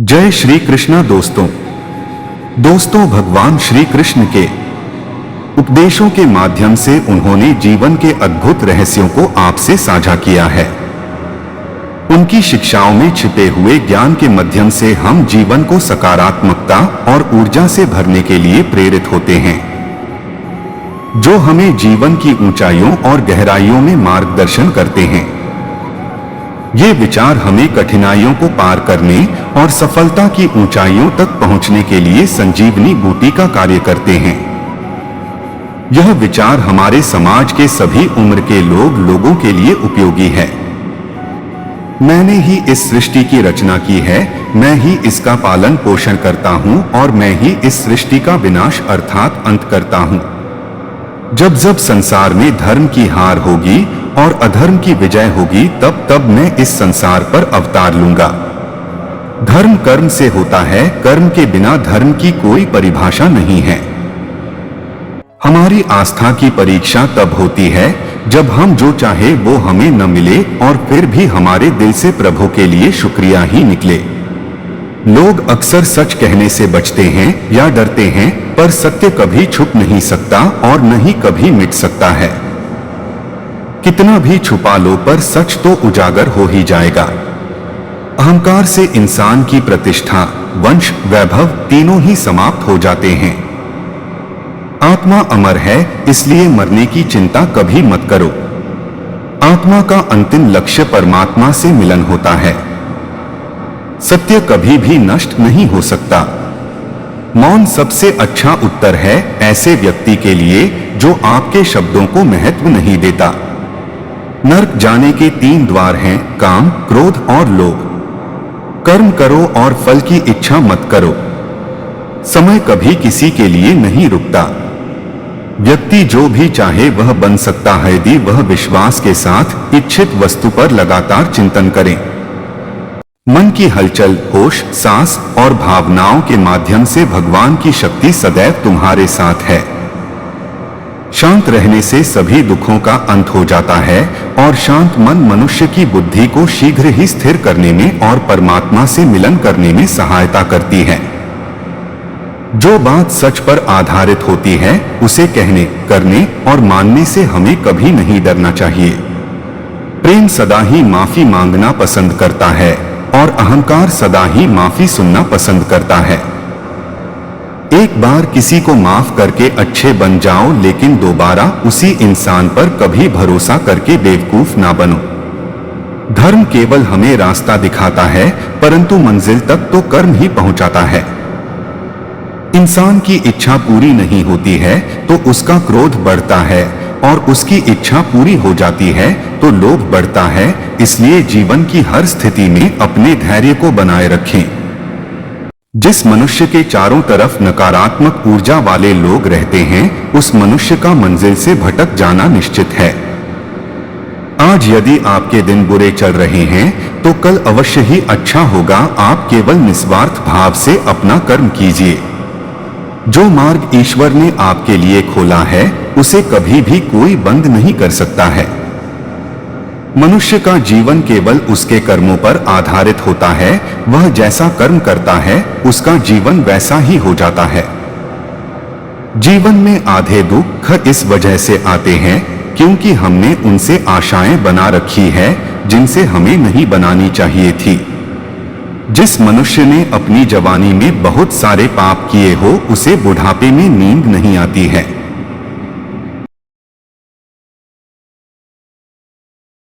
जय श्री कृष्ण दोस्तों भगवान श्री कृष्ण के उपदेशों के माध्यम से उन्होंने जीवन के अद्भुत रहस्यों को आपसे साझा किया है। उनकी शिक्षाओं में छिपे हुए ज्ञान के माध्यम से हम जीवन को सकारात्मकता और ऊर्जा से भरने के लिए प्रेरित होते हैं, जो हमें जीवन की ऊंचाइयों और गहराइयों में मार्गदर्शन करते हैं। ये विचार हमें कठिनाइयों को पार करने और सफलता की ऊंचाइयों तक पहुंचने के लिए संजीवनी बूटी का कार्य करते हैं। यह विचार हमारे समाज के सभी उम्र के लोगों के लिए उपयोगी है। मैंने ही इस सृष्टि की रचना की है, मैं ही इसका पालन पोषण करता हूं और मैं ही इस सृष्टि का विनाश अर्थात अंत करता हूं। जब जब संसार में धर्म की हार होगी और अधर्म की विजय होगी, तब तब मैं इस संसार पर अवतार लूंगा। धर्म कर्म से होता है, कर्म के बिना धर्म की कोई परिभाषा नहीं है। हमारी आस्था की परीक्षा तब होती है जब हम जो चाहे वो हमें न मिले और फिर भी हमारे दिल से प्रभु के लिए शुक्रिया ही निकले। लोग अक्सर सच कहने से बचते हैं या डरते हैं, पर सत्य कभी छुप नहीं सकता और न ही कभी मिट सकता है। कितना भी छुपा लो, पर सच तो उजागर हो ही जाएगा। अहंकार से इंसान की प्रतिष्ठा, वंश, वैभव तीनों ही समाप्त हो जाते हैं। आत्मा अमर है, इसलिए मरने की चिंता कभी मत करो। आत्मा का अंतिम लक्ष्य परमात्मा से मिलन होता है। सत्य कभी भी नष्ट नहीं हो सकता। मौन सबसे अच्छा उत्तर है ऐसे व्यक्ति के लिए जो आपके शब्दों को महत्व नहीं देता। नरक जाने के 3 द्वार हैं, काम, क्रोध और लोभ। कर्म करो और फल की इच्छा मत करो। समय कभी किसी के लिए नहीं रुकता। व्यक्ति जो भी चाहे वह बन सकता है यदि वह विश्वास के साथ इच्छित वस्तु पर लगातार चिंतन करे। मन की हलचल, होश, सांस और भावनाओं के माध्यम से भगवान की शक्ति सदैव तुम्हारे साथ है। शांत रहने से सभी दुखों का अंत हो जाता है और शांत मन मनुष्य की बुद्धि को शीघ्र ही स्थिर करने में और परमात्मा से मिलन करने में सहायता करती है। जो बात सच पर आधारित होती है उसे कहने, करने और मानने से हमें कभी नहीं डरना चाहिए। प्रेम सदा ही माफी मांगना पसंद करता है और अहंकार सदा ही माफी सुनना पसंद करता है। एक बार किसी को माफ करके अच्छे बन जाओ, लेकिन दोबारा उसी इंसान पर कभी भरोसा करके बेवकूफ ना बनो। धर्म केवल हमें रास्ता दिखाता है, परंतु मंजिल तक तो कर्म ही पहुंचाता है। इंसान की इच्छा पूरी नहीं होती है तो उसका क्रोध बढ़ता है और उसकी इच्छा पूरी हो जाती है तो लोभ बढ़ता है। इसलिए जीवन की हर स्थिति में अपने धैर्य को बनाए रखें। जिस मनुष्य के चारों तरफ नकारात्मक ऊर्जा वाले लोग रहते हैं, उस मनुष्य का मंजिल से भटक जाना निश्चित है। आज यदि आपके दिन बुरे चल रहे हैं तो कल अवश्य ही अच्छा होगा। आप केवल निस्वार्थ भाव से अपना कर्म कीजिए। जो मार्ग ईश्वर ने आपके लिए खोला है उसे कभी भी कोई बंद नहीं कर सकता है। मनुष्य का जीवन केवल उसके कर्मों पर आधारित होता है। वह जैसा कर्म करता है उसका जीवन वैसा ही हो जाता है। जीवन में आधे दुख इस वजह से आते हैं क्योंकि हमने उनसे आशाएं बना रखी है जिनसे हमें नहीं बनानी चाहिए थी। जिस मनुष्य ने अपनी जवानी में बहुत सारे पाप किए हो उसे बुढ़ापे में नींद नहीं आती है।